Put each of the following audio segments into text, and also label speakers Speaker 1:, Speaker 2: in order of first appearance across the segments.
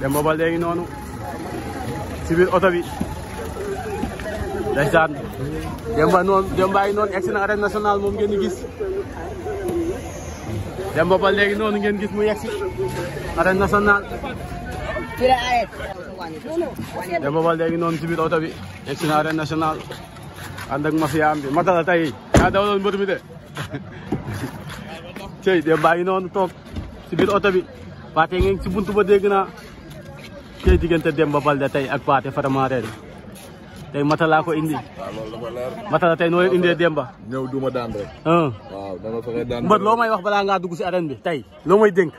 Speaker 1: Demba Baldé ngi noonu ci biir oto bi ndeysaan Demba ngi noonu egsi na arène nationale moom ngeen di gis Demba Baldé ngi noonu ngeen gis mu yegsi arène nationale Demba Baldé ngi noonu ci biir oto bi egsi na arène nationale ànd ak mafia bi matala tey yaa dawaloon mbër mi de cey Demba ngi noonu toog ci biir oto bi Pathé ngeen ci buntu ba dégg naa cey diggante Demba Baldé tey ak Pathé Faramareen tey matala ko indi matala tey noo leen indee Demba
Speaker 2: ñëw duma daan rek waaw dama fexe daan
Speaker 1: mbër loo may wax balaa ngaa dugg si arène bi tey loo may dénk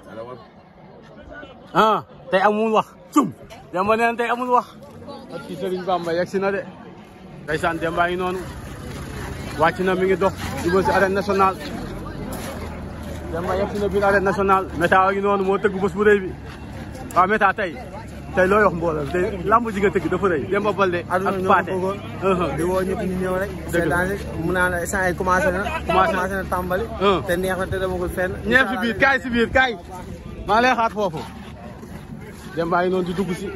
Speaker 1: tey amul wax cum Demba neen tey amul wax ak ci Serigne Bamba yegsi na de ndeysaan Demba ngi noonu wàcc na mi ngi dox dugg si arène nationale Demba yegsi na biir arène nationale Méta ngi noonu moo tëgg bés bu rëy bi waaw Méta tey looy wax mbooloo tey lamb ji nga tëgg dafa rëy Demba Baldé ak Pathé
Speaker 3: di woo ñëpp ñu ñëw rek seetaan mu naan instant yi commencé na tàmbali te neex na te demagul fenn
Speaker 1: ñeef si biir kaay si biir kaay maa lay xaar foofu Demba ngi noonu di dugg si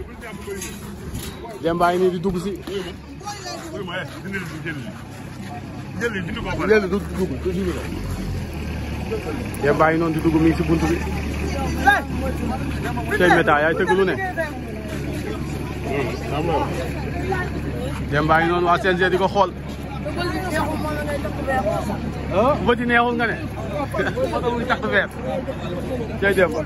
Speaker 1: Demba ngi nii di dugg si Demba ngi noonu di dugg mi ngi si buntu bi tey Méta yaay tëgg lu ne Demba ngi noonu waa CNG di ko xool bëti neexul nga ne foto muy tax vert tey Demba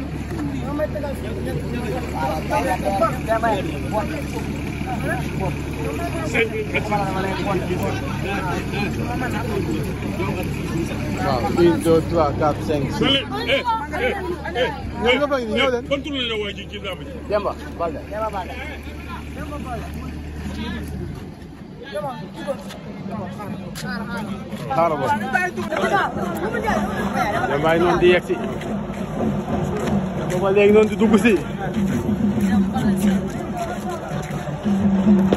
Speaker 1: waaw 1 2 3 4 5 6 ñëw leen Demba Baldé xaaral ba Demba ngi noonu di yegsi Demba léegi noonu di dugg si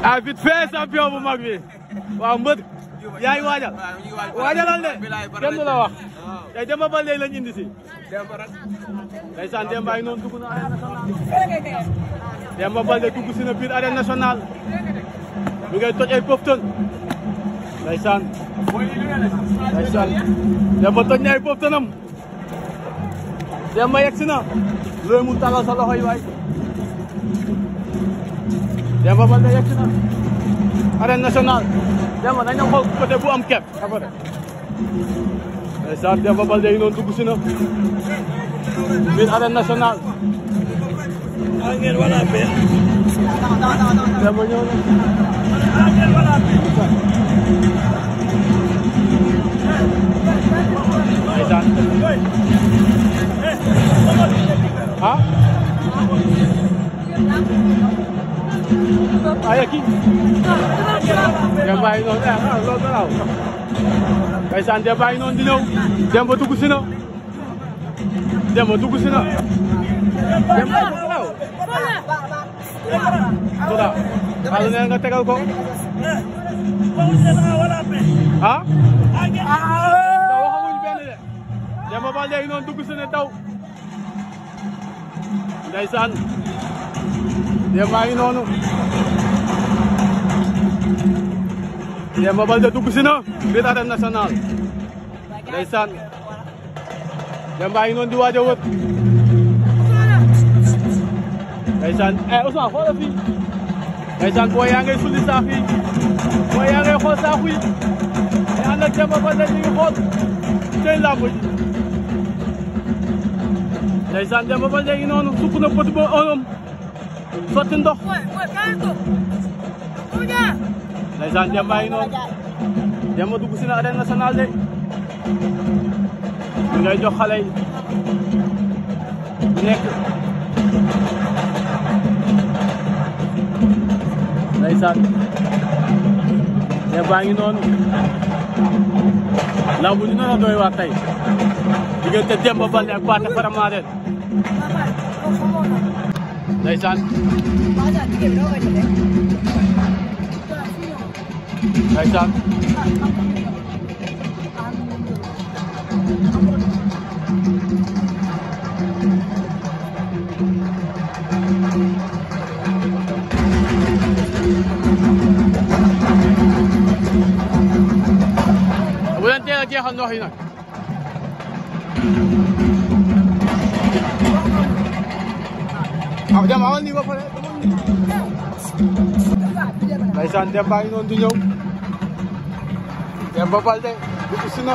Speaker 1: ah vite fait champion bu mag bi waaw mbër yaa ngi waajalal de kenn du la wax tey Demba Baldé lañ indi si ndeysaan Demba ngi noonu dugg na arène nationale Demba Baldé dugg si na biir arène nationale mi ngay toj ay poftan ndeysaan Demba toj na ay poftanam Demba yegg si na looy mu talal sa loxo yi waay Demba Baldé yegg si na arène nationale Demba dañ na xool côté bu am kepp après ndeysaan Demba Baldé yi noonu dugg si na biir arène nationale Demba ñëw na ndeysaan kii Demba yi noonu loolu garaaw ndeysaan Demba yi noonu di ñëw Demba dugg si na Demba dugg si na Demba garaaw Soda xaaral ne nga tegal ko waxamuñ benn de Demba Baldé yi noonu dugg si na taw ndeysaan Demba ngi noonu Demba Baldé dugg si na biir arène nationale ndeysaan Demba ngi noonu di waaj a wër ndeysaan Ousmane xoolal fii ndeysaan boo yaa ngay sulli saaf yi boo yaa ngay xool saafu yi te ànd ak Demba Baldé ñu ngi xool tey làmb ji ndeysaan Demba Baldé ngi noonu sukk na bët ba onom sotti ndox ndeysaan Demba ngi noonu Demba dugg si na arène nationale de mi ngay jox xale yi nekk ndeysaan Demba ngi noonu lamb ji noonu doy waar tey diggante Demba Baldé ak Pathé Faramareen ndeysaan ndeysaan ndox yi nag ah Demba amal nii ba pare ndeysaan Demba ngi noonu di ñëw Demba Baldé dugg si na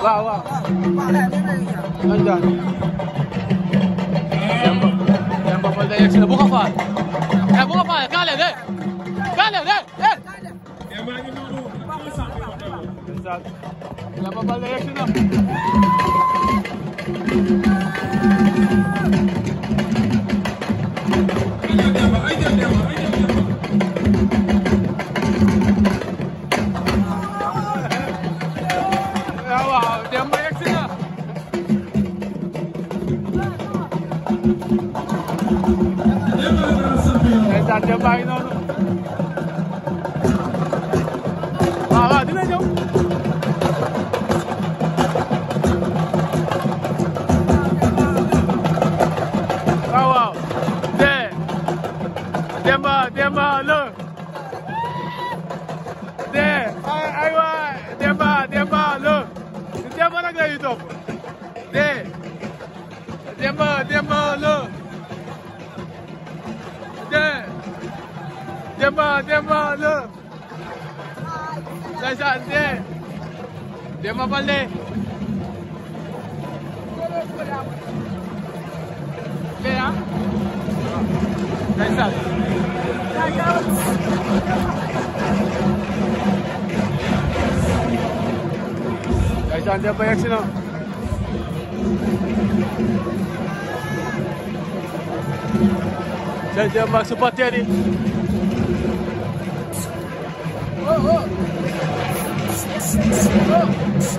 Speaker 1: waaw waaw nañ daan Demba Baldé yegg si na bu ko faal bu ko faal kaale de Demba Baldé yegg si na waaw Demba yegg si na ndeysaan Demba ngi noonu waaw dina ñëw waaw Demba la ay waay Demba la Demba nag lay topp Demba la Demba la ndeysaan Demba Baldé ndeysaan ndeysaan Demba yegg si na Cheikh Demba ak supporter yi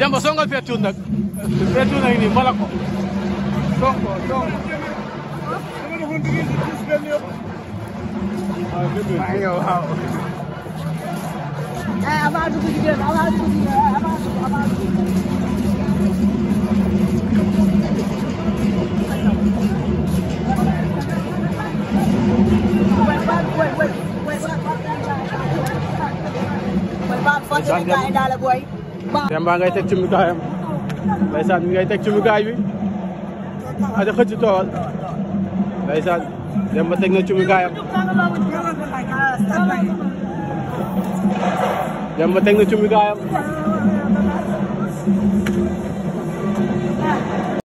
Speaker 1: Demba songal feetuun nag feetuun nag nii mbala ko sonko waaw Demba ngay teg ci mikaayam ndeysaan mi ngay teg ci mikaay bi aja xëcc tool ndeysaan Demba teg na ci mikaayam Demba teg na ci mikaayam